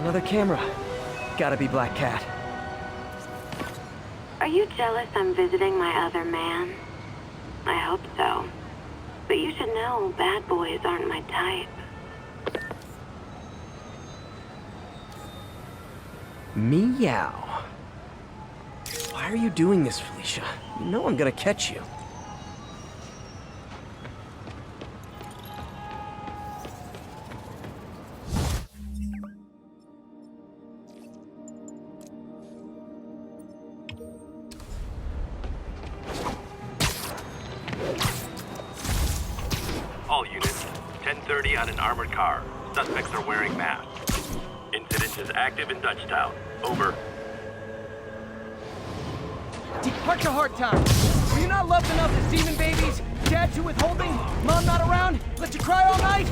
Another camera. Gotta be Black Cat. Are you jealous I'm visiting my other man? I hope so. But you should know bad boys aren't my type. Meow. Why are you doing this, Felicia? You know I'm gonna catch you. All units, 10:30 on an armored car. Suspects are wearing masks. Incident is active in Dutchtown. Over. Depart to hard time. Were you not loved enough as demon babies? Dad too withholding? Mom not around? Let you cry all night?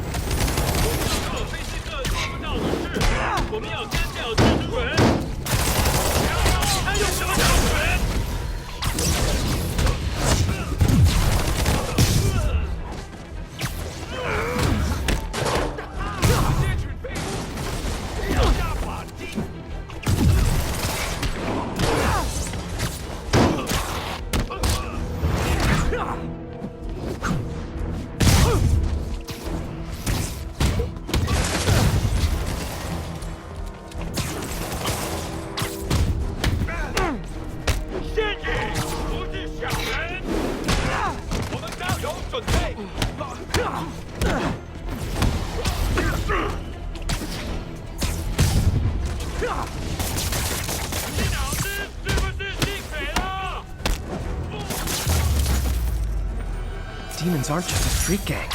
Demons aren't just a street gang.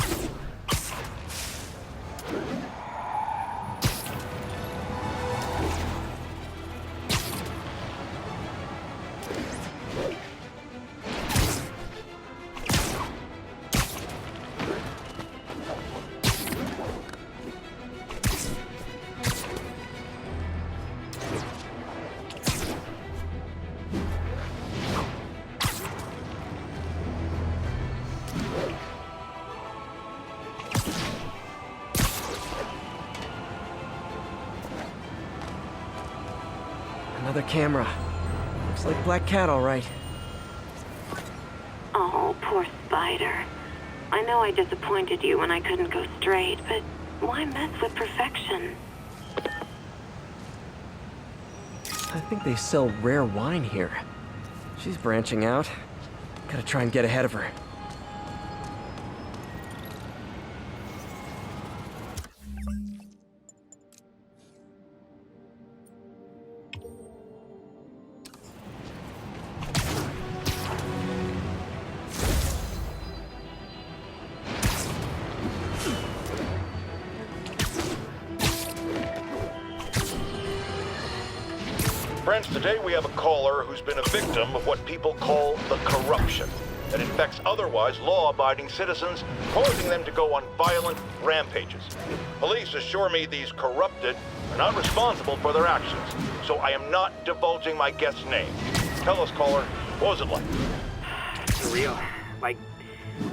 Another camera. Looks like Black Cat, all right. Oh, poor Spider. I know I disappointed you when I couldn't go straight, but why mess with perfection? I think they sell rare wine here. She's branching out. Gotta try and get ahead of her. Friends, today we have a caller who's been a victim of what people call the corruption that infects otherwise law-abiding citizens, causing them to go on violent rampages. Police assure me these corrupted are not responsible for their actions, so I am not divulging my guest's name. Tell us, caller, what was it like? Surreal. Like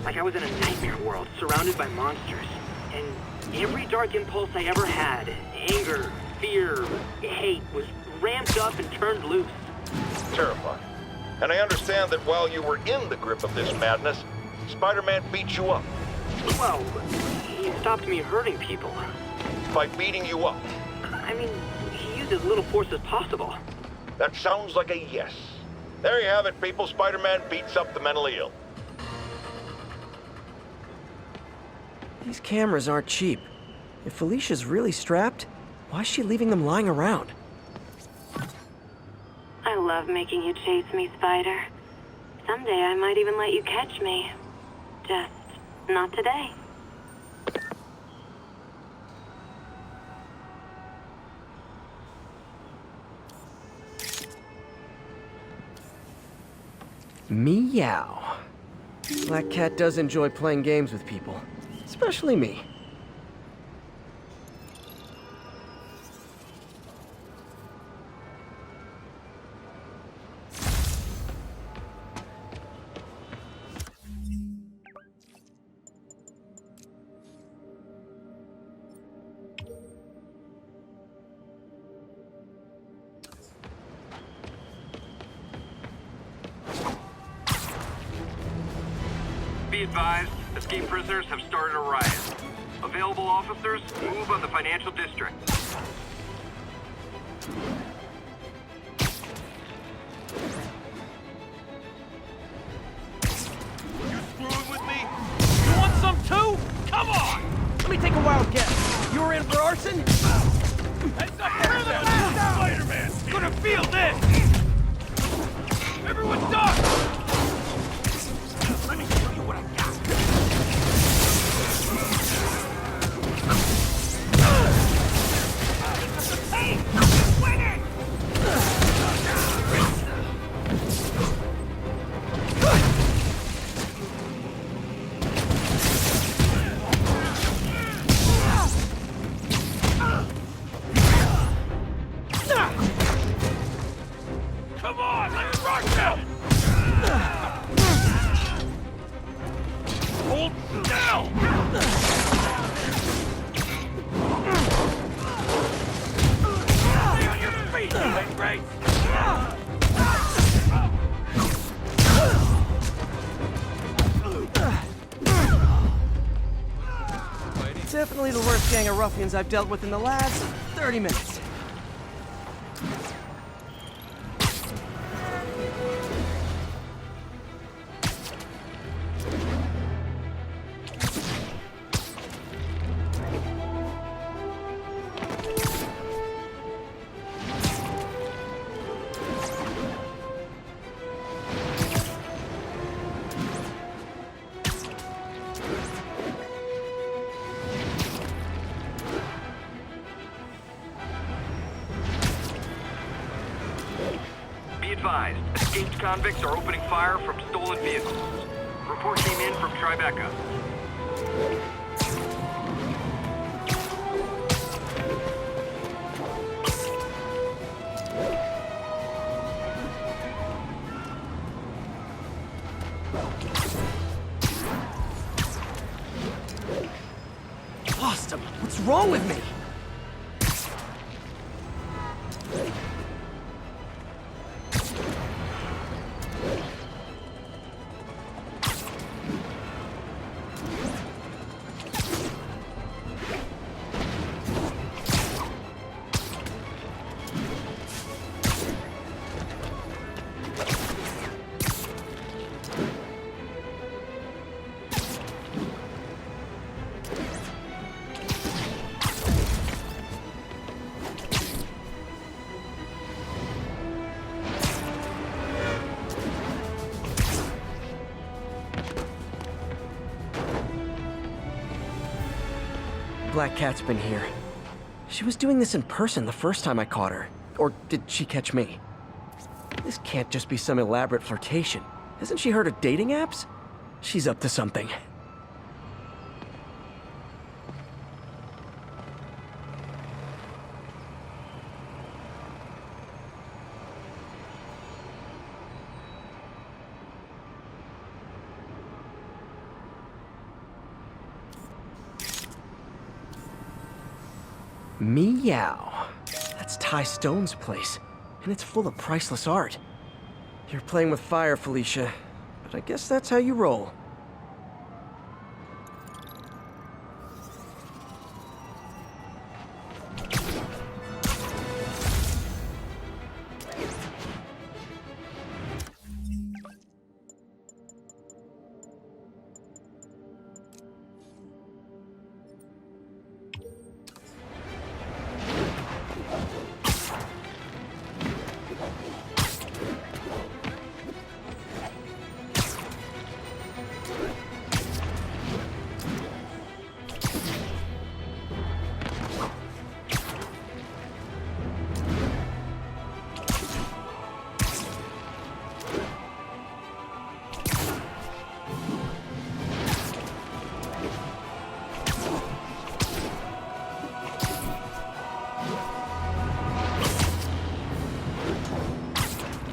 I was in a nightmare world, surrounded by monsters. And every dark impulse I ever had, anger, fear, hate, was ramped up and turned loose. Terrifying. And I understand that while you were in the grip of this madness, Spider-Man beat you up. Well, he stopped me hurting people. By beating you up. I mean, he used as little force as possible. That sounds like a yes. There you have it, people. Spider-Man beats up the mentally ill. These cameras aren't cheap. If Felicia's really strapped, why is she leaving them lying around? I love making you chase me, Spider. Someday I might even let you catch me. Just not today. Meow. Black Cat does enjoy playing games with people. Especially me. Be advised, escaped prisoners have started a riot. Available officers, move on the financial district. You screwing with me? You want some too? Come on! Let me take a wild guess. You were in for arson? Heads up there, Spider-Man! Gonna feel this! Everyone stop! Let me show you what I got. Hey! I'm winning! Come on, let's rock them! Hold still! Stay on your feet, you ain't great! Definitely the worst gang of ruffians I've dealt with in the last 30 minutes. Be advised, escaped convicts are opening fire from stolen vehicles. Report came in from Tribeca. Lost him. What's wrong with me? Black Cat's been here. She was doing this in person the first time I caught her. Or did she catch me? This can't just be some elaborate flirtation. Hasn't she heard of dating apps? She's up to something. Meow. That's Ty Stone's place, and it's full of priceless art. You're playing with fire, Felicia, but I guess that's how you roll.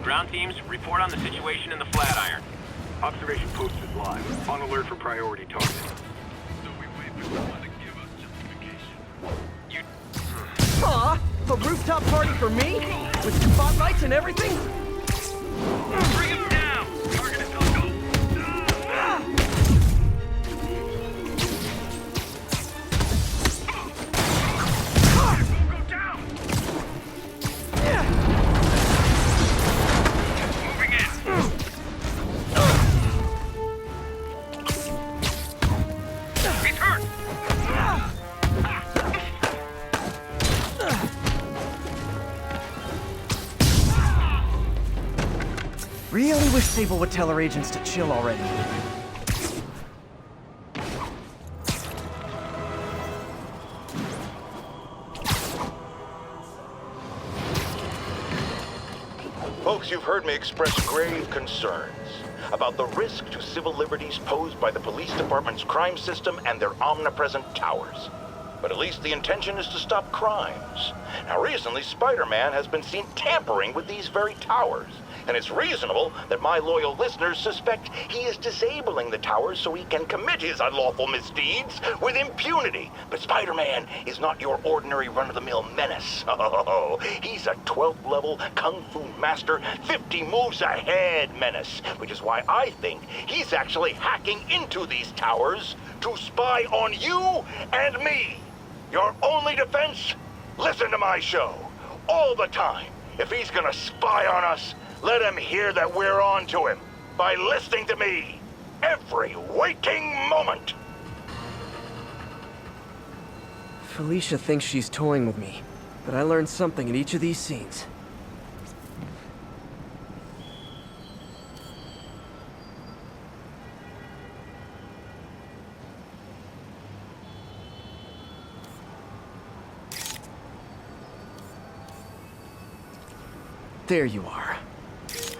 Ground teams, report on the situation in the Flatiron. Observation posted live. On alert for priority target. So we wait for someone to give us justification. You... Aw, a rooftop party for me? With spotlights and everything? Bring him down! Target is on go! Really wish Sable would tell her agents to chill already. Folks, you've heard me express grave concerns about the risk to civil liberties posed by the police department's crime system and their omnipresent towers. But at least the intention is to stop crimes. Now, recently, Spider-Man has been seen tampering with these very towers. And it's reasonable that my loyal listeners suspect he is disabling the towers so he can commit his unlawful misdeeds with impunity. But Spider-Man is not your ordinary run-of-the-mill menace. Oh, he's a 12th level Kung Fu master, 50 moves ahead menace, which is why I think he's actually hacking into these towers to spy on you and me. Your only defense? Listen to my show all the time. If he's gonna spy on us, let him hear that we're on to him by listening to me every waking moment. Felicia thinks she's toying with me, but I learned something in each of these scenes. There you are.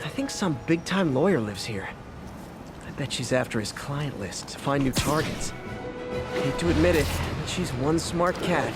I think some big-time lawyer lives here. I bet she's after his client list to find new targets. Hate to admit it, but she's one smart cat.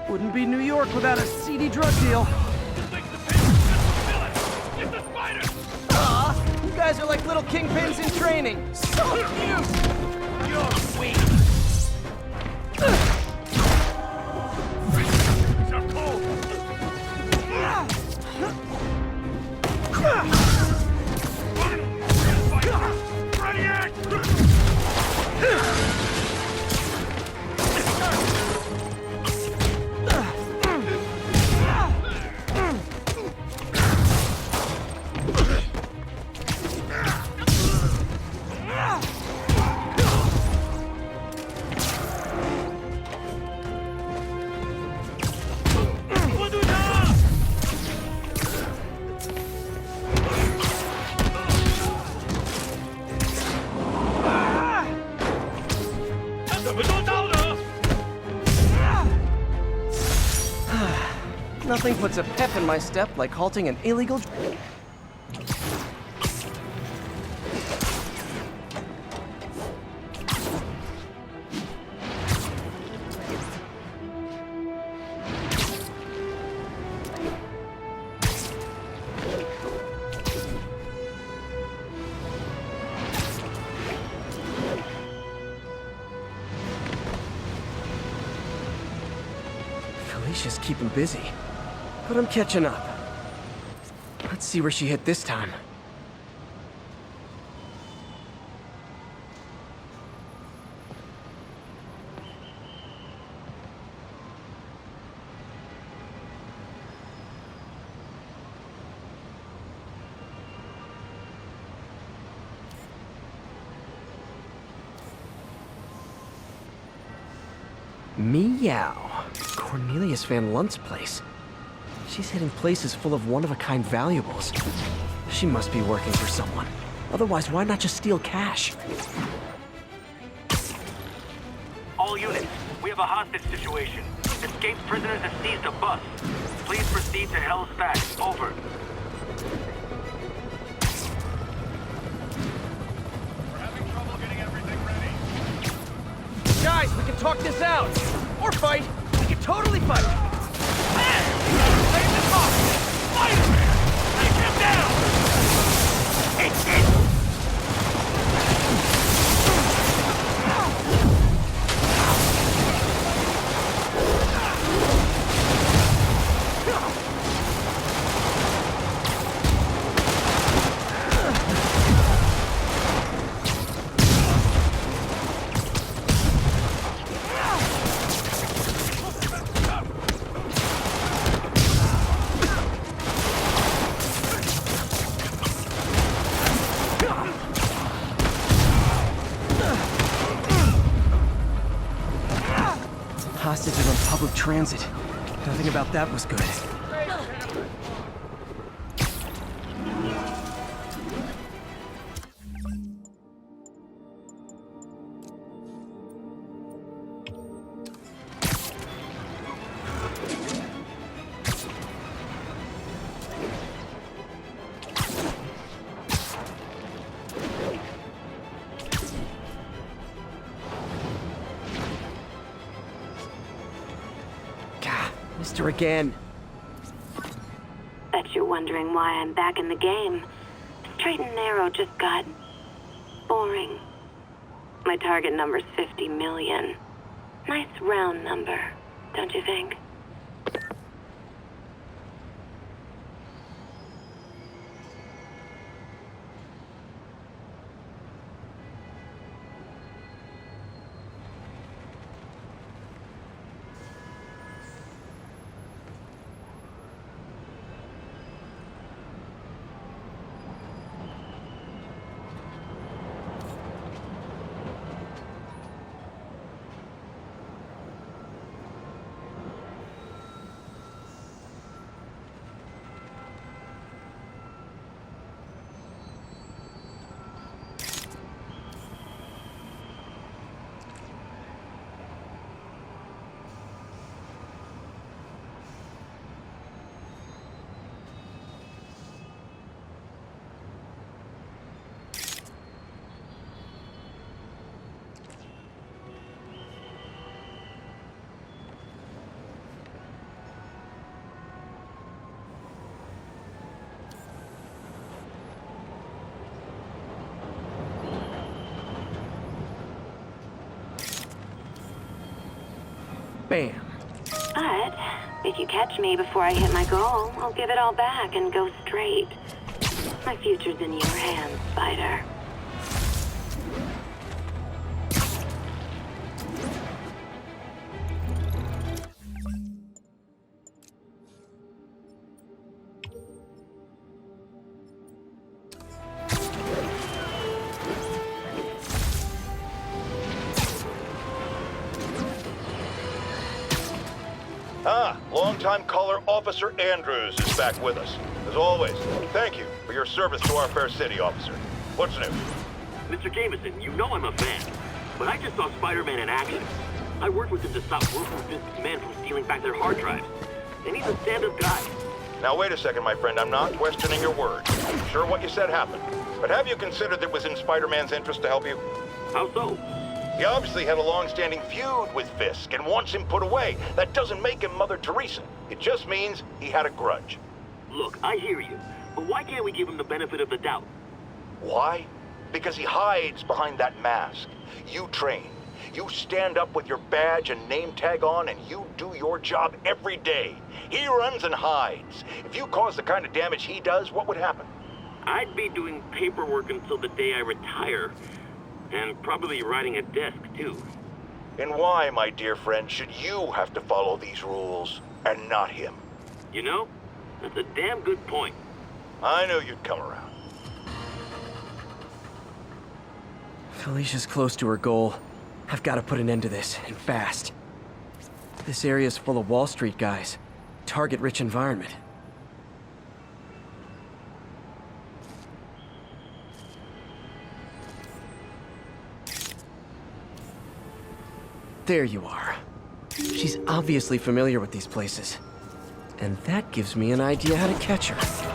Wouldn't be New York without a seedy drug deal. Aw, you guys are like little kingpins in training. So cute! You're weak. Nothing puts a pep in my step like halting an illegal... Felicia's keeping busy. But I'm catching up. Let's see where she hit this time. Meow. Cornelius Van Lunt's place. She's hitting places full of one-of-a-kind valuables. She must be working for someone. Otherwise, why not just steal cash? All units, we have a hostage situation. Escaped prisoners have seized a bus. Please proceed to Hell's Back. Over. We're having trouble getting everything ready. Guys, we can talk this out! Or fight! We can totally fight! Save the boss! Spider-Man! Take him down! hostages on public transit. Nothing about that was good. Missed her again. Bet you're wondering why I'm back in the game. Straight and narrow just got boring. My target number's 50 million. Nice round number, don't you think? Bam. But if you catch me before I hit my goal, I'll give it all back and go straight. My future's in your hands, Spider. Longtime caller Officer Andrews is back with us. As always, thank you for your service to our fair city, officer. What's new? Mr. Jameson, you know I'm a fan, but I just saw Spider-Man in action. I worked with him to stop working with this men from stealing back their hard drives. And he's a stand-up guy. Now wait a second, my friend. I'm not questioning your word. I'm sure what you said happened. But have you considered that it was in Spider-Man's interest to help you? How so? He obviously had a long-standing feud with Fisk and wants him put away. That doesn't make him Mother Teresa. It just means he had a grudge. Look, I hear you, but why can't we give him the benefit of the doubt? Why? Because he hides behind that mask. You train. You stand up with your badge and name tag on, and you do your job every day. He runs and hides. If you cause the kind of damage he does, what would happen? I'd be doing paperwork until the day I retire. And probably riding a desk, too. And why, my dear friend, should you have to follow these rules, and not him? You know, that's a damn good point. I knew you'd come around. Felicia's close to her goal. I've got to put an end to this, and fast. This area's full of Wall Street guys. Target-rich environment. There you are. She's obviously familiar with these places. And that gives me an idea how to catch her.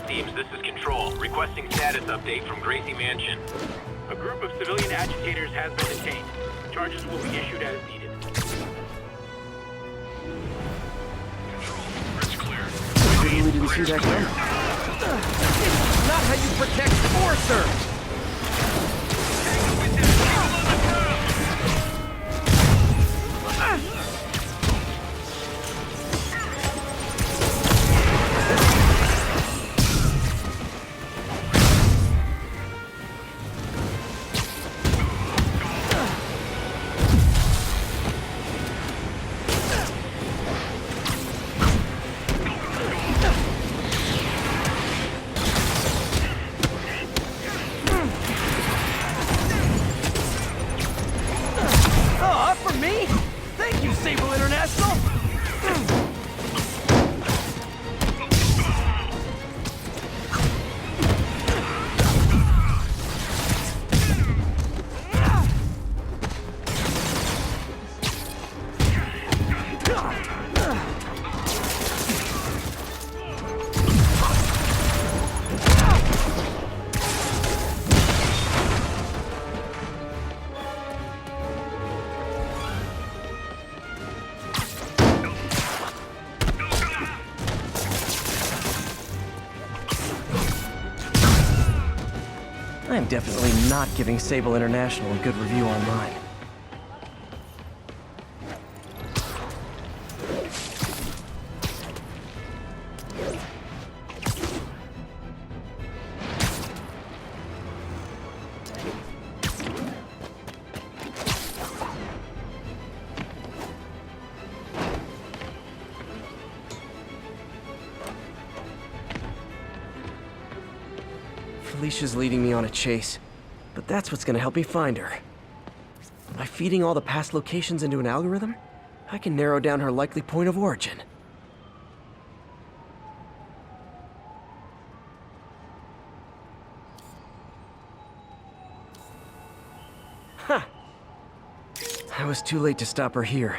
Teams, this is Control. Requesting status update from Gracie Mansion. A group of civilian agitators has been detained. Charges will be issued as needed. I really didn't see that coming. It's not how you protect Forcer! I'm definitely not giving Sable International a good review online. Felicia's leading me on a chase, but that's what's gonna help me find her. By feeding all the past locations into an algorithm, I can narrow down her likely point of origin. Huh. I was too late to stop her here,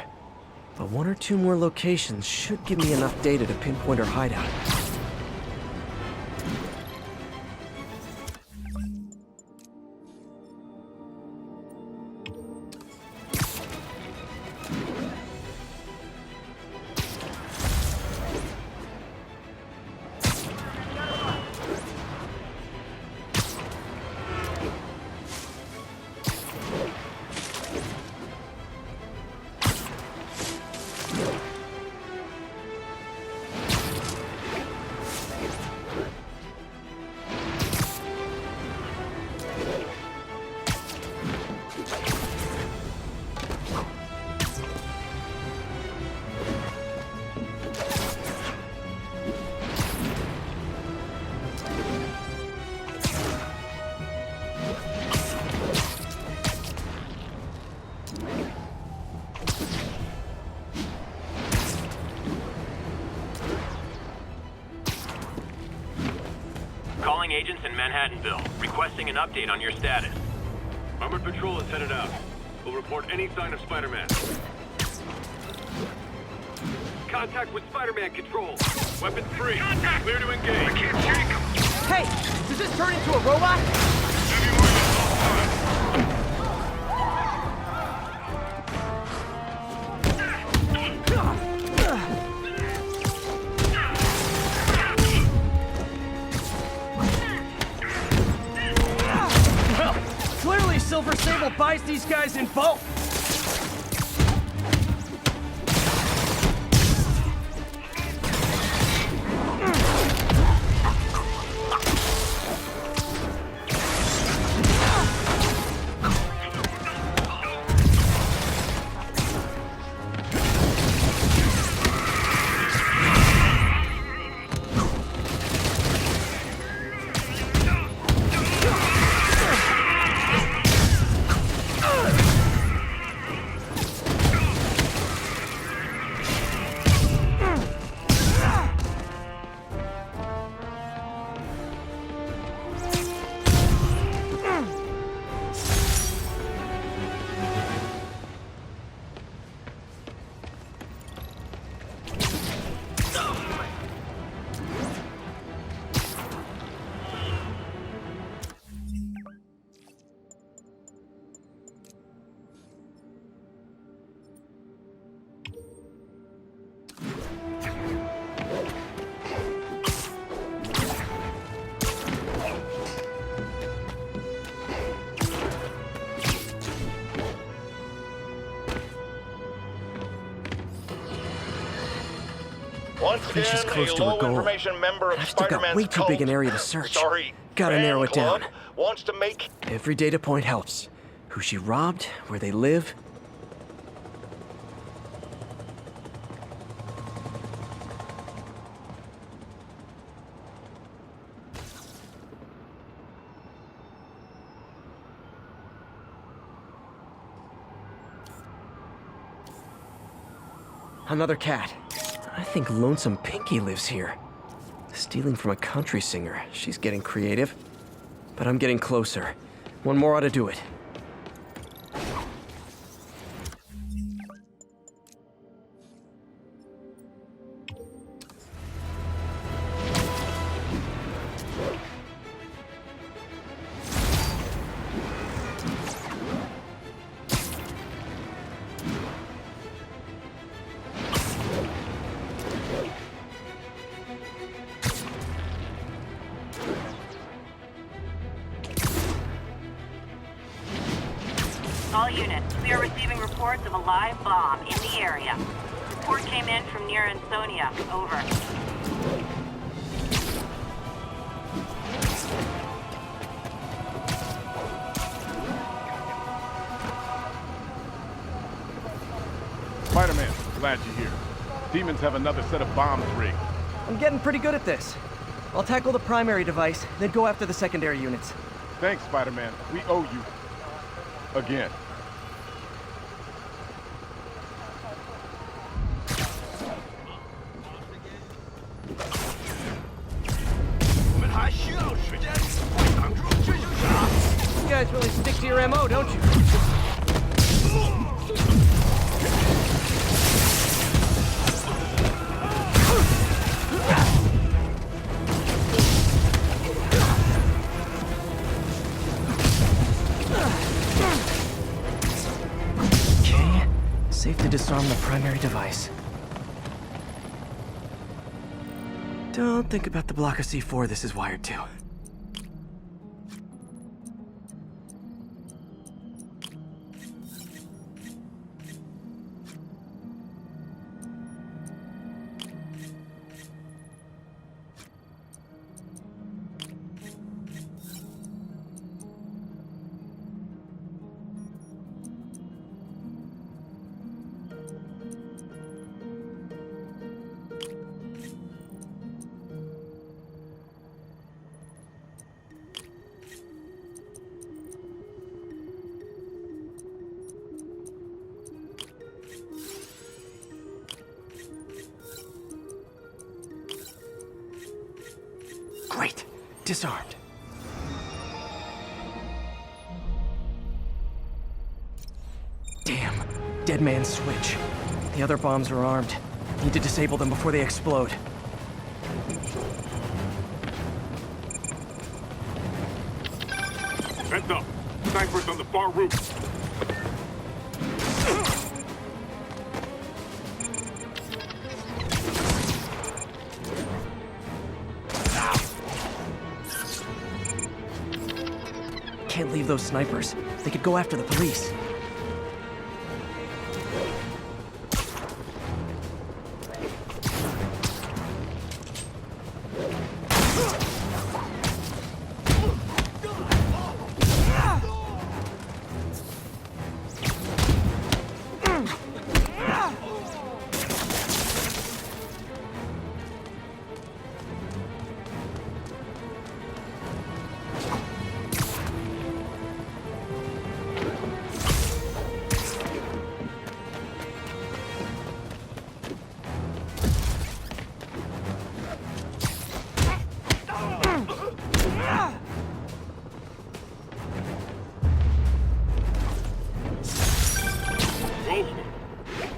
but one or two more locations should give me enough data to pinpoint her hideout. Calling agents in Manhattanville, requesting an update on your status. Armored patrol is headed out. We'll report any sign of Spider-Man. Contact with Spider-Man Control. Weapons free. Contact! Clear to engage. I can't shake him. Hey! Does this turn into a robot? Well, clearly Silver Sable buys these guys in bulk. Once I think she's again, close a to her goal. low-information member of I've still got Spider-Man's way too cult, big an area to search. Sorry, Gotta fan narrow it club, down. wants to make... Every data point helps. Who she robbed, where they live. Another cat. I think Lonesome Pinky lives here. Stealing from a country singer. She's getting creative. But I'm getting closer. One more ought to do it. All units, we are receiving reports of a live bomb in the area. Report came in from near Ansonia. Over. Spider-Man, glad you're here. Demons have another set of bombs rigged. I'm getting pretty good at this. I'll tackle the primary device, then go after the secondary units. Thanks, Spider-Man. We owe you. Again. You guys really stick to your MO, don't you? Okay, safe to disarm the primary device. Don't think about the block of C4 this is wired to. Great. Disarmed. Damn. Dead man's switch. The other bombs are armed. Need to disable them before they explode. Heads up. Snipers on the far roof. Can't leave those snipers. They could go after the police.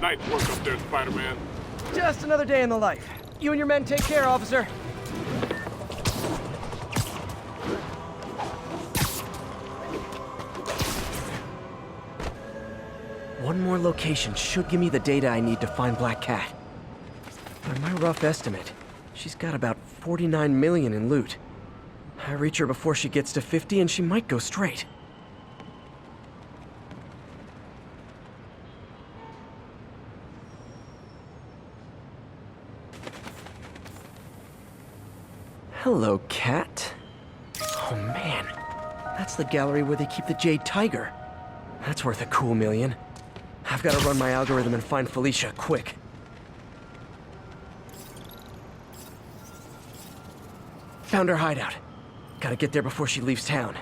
Nice work up there, Spider-Man. Just another day in the life. You and your men take care, officer. One more location should give me the data I need to find Black Cat. By my rough estimate, she's got about 49 million in loot. I reach her before she gets to 50 and she might go straight. Hello, cat. Oh man, that's the gallery where they keep the jade tiger. That's worth a cool million. I've got to run my algorithm and find Felicia, quick. Found her hideout. Gotta get there before she leaves town.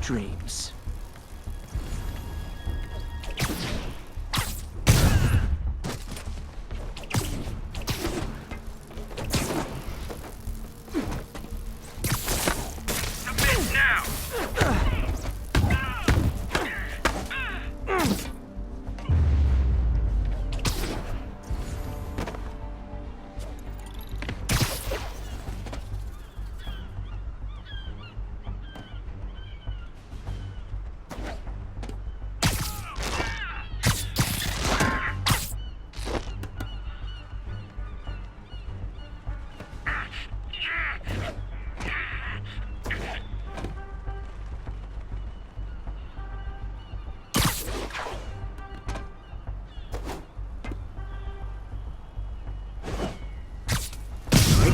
Dreams. Submit now!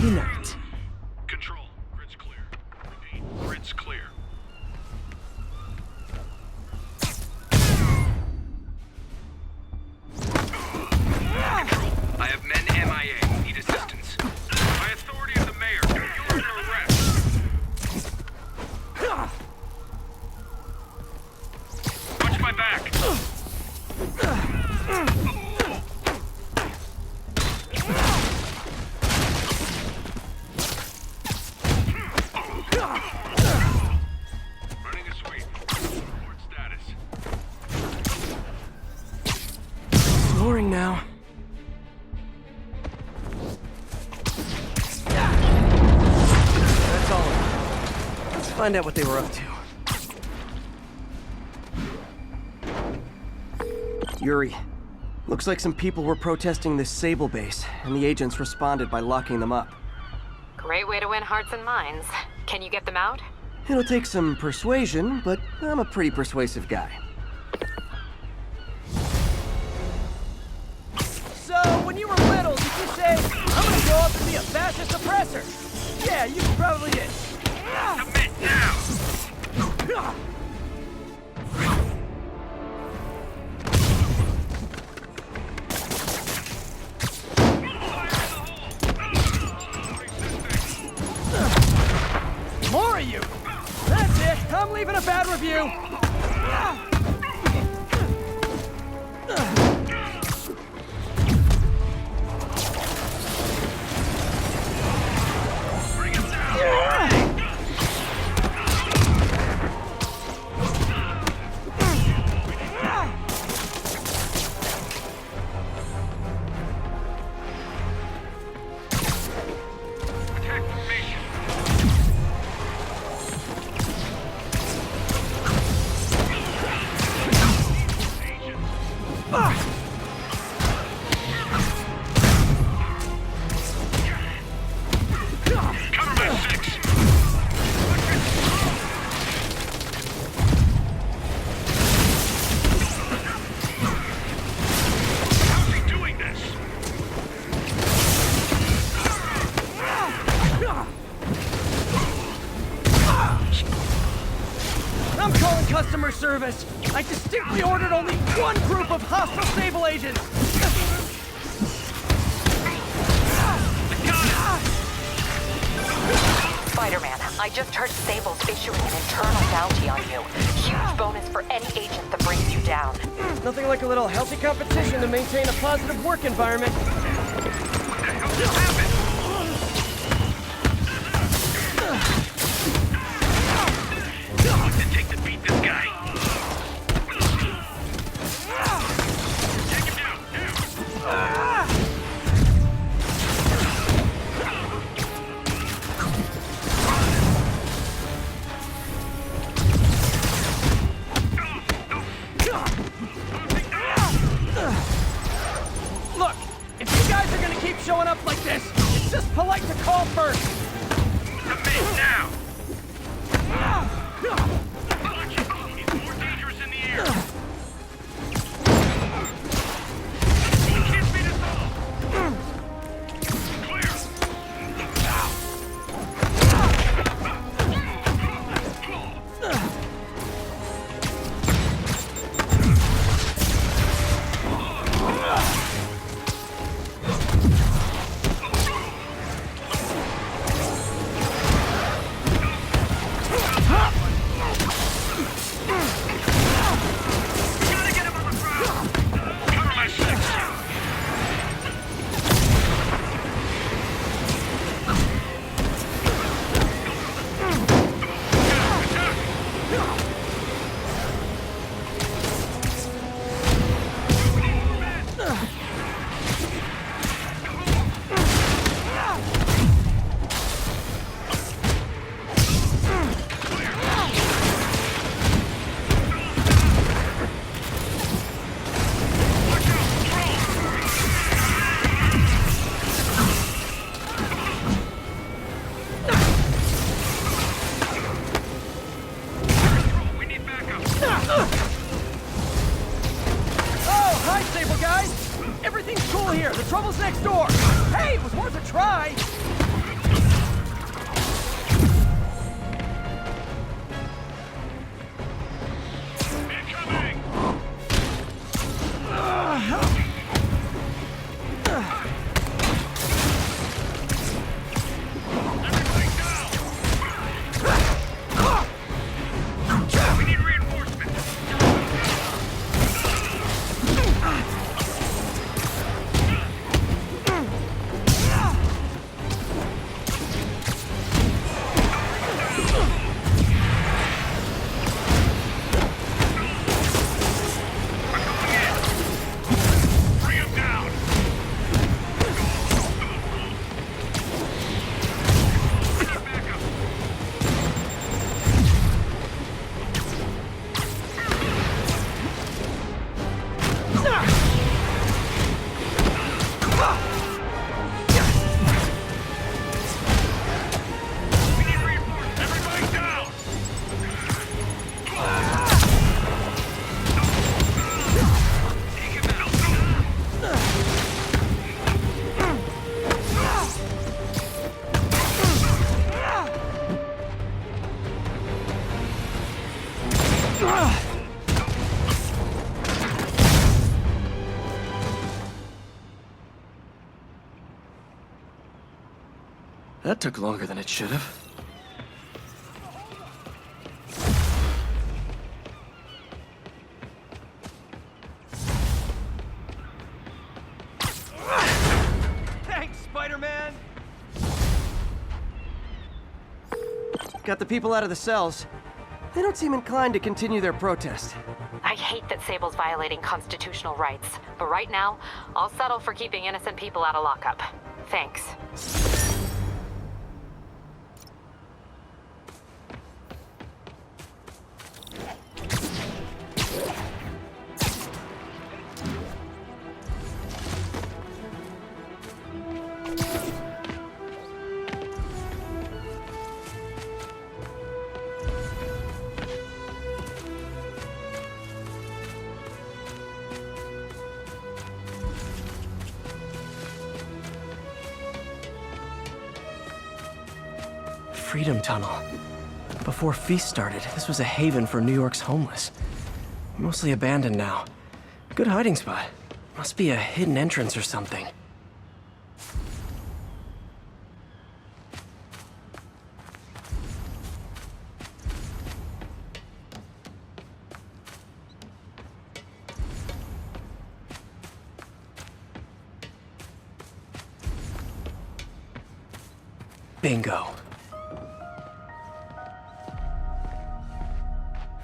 Night. Control, grid's clear. Repeat, grid's clear. Control, I have men MIA. Need assistance. By authority of the mayor, you're under arrest. Watch my back. Running a sweep. Report status. Snoring now. That's all. Let's find out what they were up to. Yuri, looks like some people were protesting this Sable base, and the agents responded by locking them up. Great way to win hearts and minds. Can you get them out? It'll take some persuasion, but I'm a pretty persuasive guy. So, when you were little, did you say, I'm gonna grow up and be a fascist oppressor? Yeah, you probably did. Submit now! More of you! That's it! I'm leaving a bad review! I'm calling customer service. I distinctly ordered only one group of hostile Sable agents. Spider-Man, I just heard Sable's issuing an internal bounty on you. Huge bonus for any agent that brings you down. Nothing like a little healthy competition to maintain a positive work environment. What's it take to beat this guy? Take him down. Look, if you guys are gonna keep showing up like this, it's just polite to call first. Submit now. It's more dangerous in the air. You can't beat us all. Clear. Everything's cool here. The trouble's next door. Hey, it was worth a try. Incoming! Everybody down! We need reinforcements! Bring him down! We need backup! We need reinforcements! Everybody down! Take him out! That took longer than it should have. got the people out of the cells. They don't seem inclined to continue their protest. I hate that Sable's violating constitutional rights, but right now, I'll settle for keeping innocent people out of lockup. Thanks. Freedom Tunnel. Before Feast started, this was a haven for New York's homeless. Mostly abandoned now. Good hiding spot. Must be a hidden entrance or something. Bingo.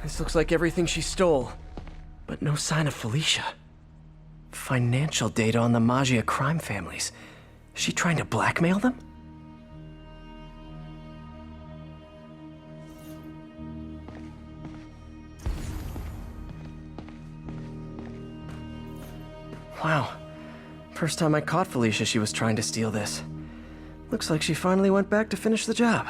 This looks like everything she stole, but no sign of Felicia. Financial data on the Maggia crime families. Is she trying to blackmail them? Wow. First time I caught Felicia, she was trying to steal this. Looks like she finally went back to finish the job.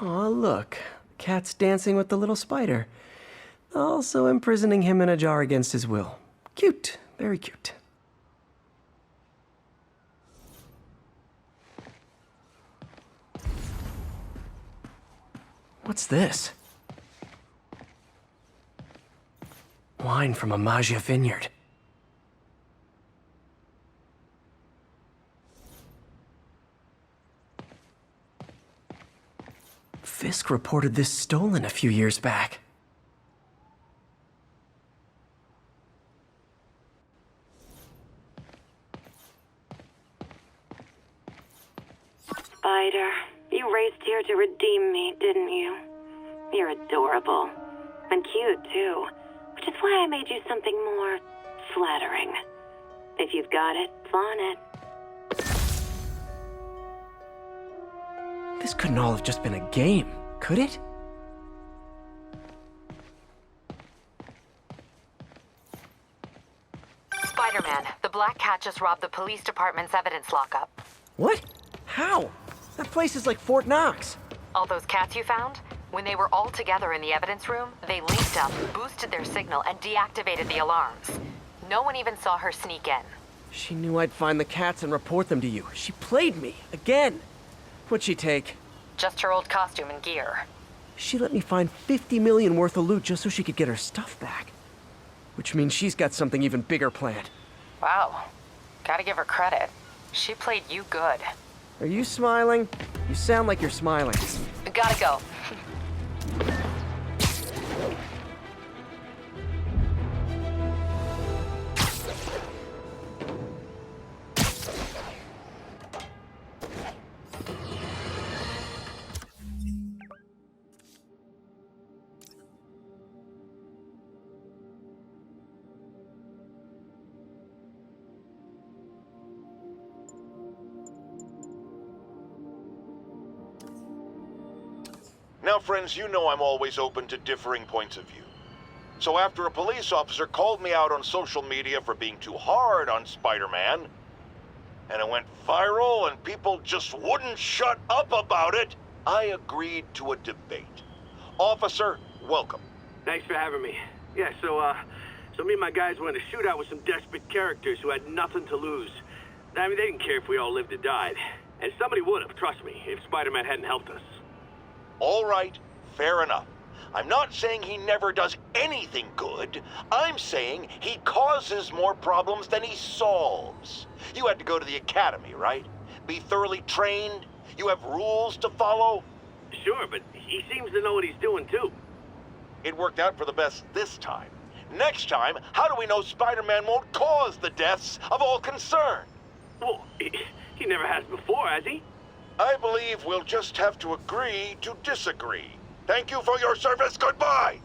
Aw, look. Cat's dancing with the little spider. Also imprisoning him in a jar against his will. Cute. Very cute. What's this? Wine from a Maggia vineyard. Fisk reported this stolen a few years back. Spider, you raced here to redeem me, didn't you? You're adorable. And cute, too. Which is why I made you something more flattering. If you've got it, flaunt it. This couldn't all have just been a game, could it? Spider-Man, the Black Cat just robbed the police department's evidence lockup. What? How? That place is like Fort Knox. All those cats you found? When they were all together in the evidence room, they linked up, boosted their signal, and deactivated the alarms. No one even saw her sneak in. She knew I'd find the cats and report them to you. She played me, again. What'd she take? Just her old costume and gear. She let me find 50 million worth of loot just so she could get her stuff back. Which means she's got something even bigger planned. Wow. Gotta give her credit. She played you good. Are you smiling? You sound like you're smiling. Gotta go. Now, friends, you know I'm always open to differing points of view. So after a police officer called me out on social media for being too hard on Spider-Man, and it went viral and people just wouldn't shut up about it, I agreed to a debate. Officer, welcome. Thanks for having me. Yeah, so me and my guys went in a shootout with some desperate characters who had nothing to lose. I mean, they didn't care if we all lived or died. And somebody would have, trust me, if Spider-Man hadn't helped us. All right, fair enough. I'm not saying he never does anything good. I'm saying he causes more problems than he solves. You had to go to the academy, right? Be thoroughly trained? You have rules to follow? Sure, but he seems to know what he's doing, too. It worked out for the best this time. Next time, how do we know Spider-Man won't cause the deaths of all concerned? Well, he never has before, has he? I believe we'll just have to agree to disagree. Thank you for your service. Goodbye!